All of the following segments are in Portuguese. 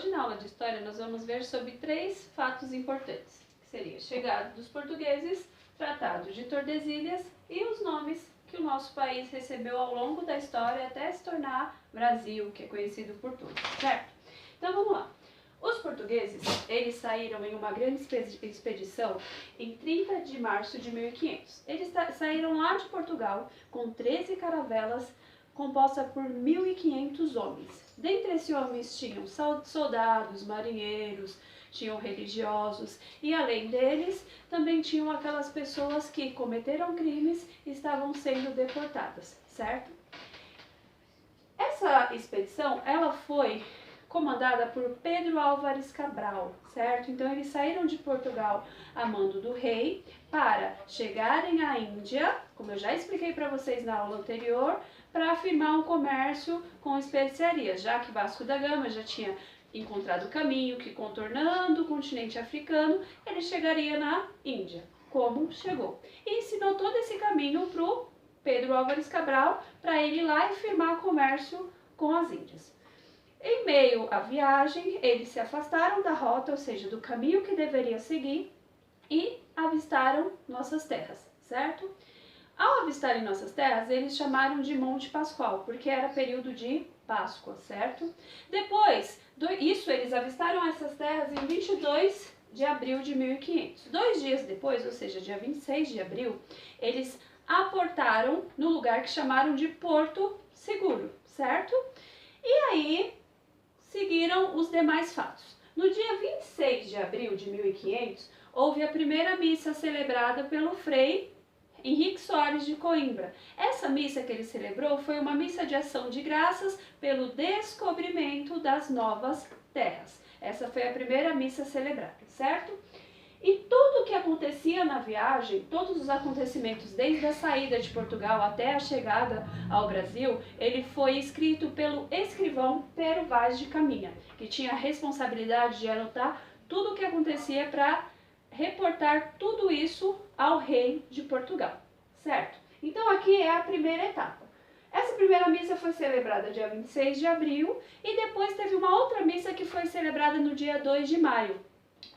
Hoje na aula de História nós vamos ver sobre 3 fatos importantes, que seria a chegada dos portugueses, Tratado de Tordesilhas e os nomes que o nosso país recebeu ao longo da história até se tornar Brasil, que é conhecido por todos, certo? Então vamos lá. Os portugueses, eles saíram em uma grande expedição em 30 de março de 1500. Eles saíram lá de Portugal com 13 caravelas composta por 1.500 homens. Dentre esses homens tinham soldados, marinheiros, tinham religiosos e além deles também tinham aquelas pessoas que cometeram crimes e estavam sendo deportadas, certo? Essa expedição, ela foi comandada por Pedro Álvares Cabral, certo? Então eles saíram de Portugal a mando do rei para chegarem à Índia, como eu já expliquei para vocês na aula anterior, para firmar um comércio com especiarias, já que Vasco da Gama já tinha encontrado o caminho que, contornando o continente africano, ele chegaria na Índia, como chegou. E ensinou todo esse caminho para o Pedro Álvares Cabral, para ele ir lá e firmar comércio com as Índias. Em meio à viagem, eles se afastaram da rota, ou seja, do caminho que deveria seguir, e avistaram nossas terras, certo? Ao avistarem nossas terras, eles chamaram de Monte Pascoal, porque era período de Páscoa, certo? Depois isso, eles avistaram essas terras em 22 de abril de 1500. 2 dias depois, ou seja, dia 26 de abril, eles aportaram no lugar que chamaram de Porto Seguro, certo? E aí seguiram os demais fatos. No dia 26 de abril de 1500, houve a primeira missa celebrada pelo Frei Henrique Soares de Coimbra. Essa missa que ele celebrou foi uma missa de ação de graças pelo descobrimento das novas terras. Essa foi a primeira missa celebrada, certo? E tudo o que acontecia na viagem, todos os acontecimentos, desde a saída de Portugal até a chegada ao Brasil, ele foi escrito pelo escrivão Pero Vaz de Caminha, que tinha a responsabilidade de anotar tudo o que acontecia para reportar tudo isso ao rei de Portugal, certo? Então aqui é a primeira etapa. Essa primeira missa foi celebrada dia 26 de abril e depois teve uma outra missa que foi celebrada no dia 2 de maio,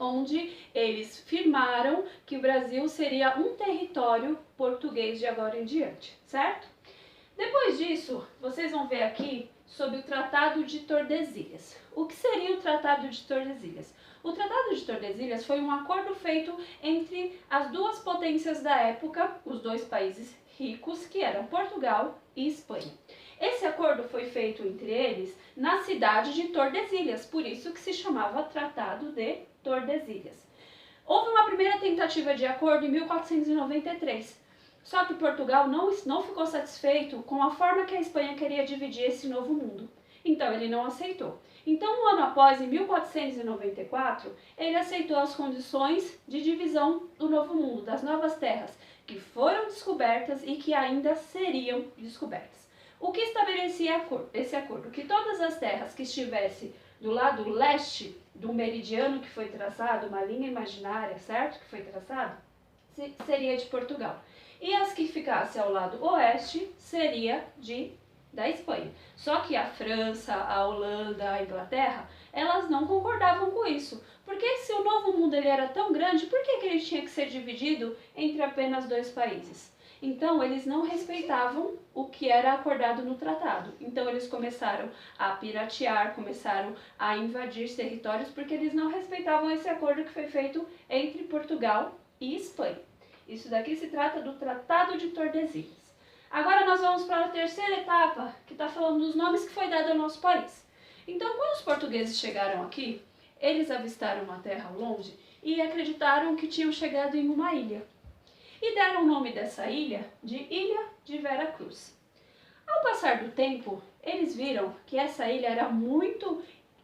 onde eles firmaram que o Brasil seria um território português de agora em diante, certo? Depois disso, vocês vão ver aqui sobre o Tratado de Tordesilhas. O que seria o Tratado de Tordesilhas? O Tratado de Tordesilhas foi um acordo feito entre as duas potências da época, os dois países ricos, que eram Portugal e Espanha. Esse acordo foi feito entre eles na cidade de Tordesilhas, por isso que se chamava Tratado de Tordesilhas. Houve uma primeira tentativa de acordo em 1493, só que Portugal não ficou satisfeito com a forma que a Espanha queria dividir esse novo mundo. Então ele não aceitou. Então, um ano após, em 1494, ele aceitou as condições de divisão do novo mundo, das novas terras, que foram descobertas e que ainda seriam descobertas. O que estabelecia esse acordo? Que todas as terras que estivessem do lado leste do meridiano que foi traçado, uma linha imaginária, certo? Que foi traçado, seria de Portugal. E as que ficassem ao lado oeste seria da Espanha. Só que a França, a Holanda, a Inglaterra, elas não concordavam com isso. Porque se o novo mundo ele era tão grande, por que ele tinha que ser dividido entre apenas 2 países? Então, eles não respeitavam o que era acordado no tratado. Então, eles começaram a piratear, começaram a invadir territórios, porque eles não respeitavam esse acordo que foi feito entre Portugal e Espanha. Isso daqui se trata do Tratado de Tordesilhas. Agora nós vamos para a terceira etapa, que está falando dos nomes que foi dado ao nosso país. Então, quando os portugueses chegaram aqui, eles avistaram uma terra ao longe e acreditaram que tinham chegado em uma ilha. E deram o nome dessa ilha de Ilha de Vera Cruz. Ao passar do tempo, eles viram que essa ilha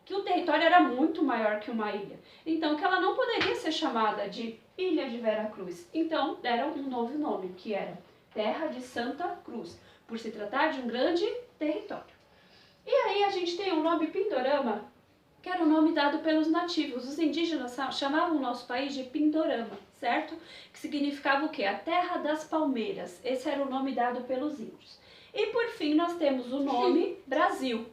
que o território era muito maior que uma ilha. Então, que ela não poderia ser chamada de Ilha de Vera Cruz. Então, deram um novo nome, que era Terra de Santa Cruz, por se tratar de um grande território. E aí a gente tem o nome Pindorama, que era o nome dado pelos nativos. Os indígenas chamavam o nosso país de Pindorama, certo? Que significava o quê? A Terra das Palmeiras. Esse era o nome dado pelos índios. E por fim nós temos o nome Brasil,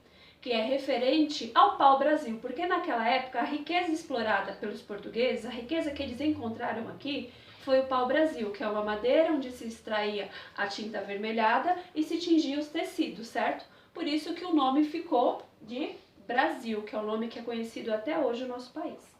que é referente ao pau-brasil, porque naquela época a riqueza explorada pelos portugueses, a riqueza que eles encontraram aqui, foi o pau-brasil, que é uma madeira onde se extraía a tinta avermelhada e se tingia os tecidos, certo? Por isso que o nome ficou de Brasil, que é o nome que é conhecido até hoje no nosso país.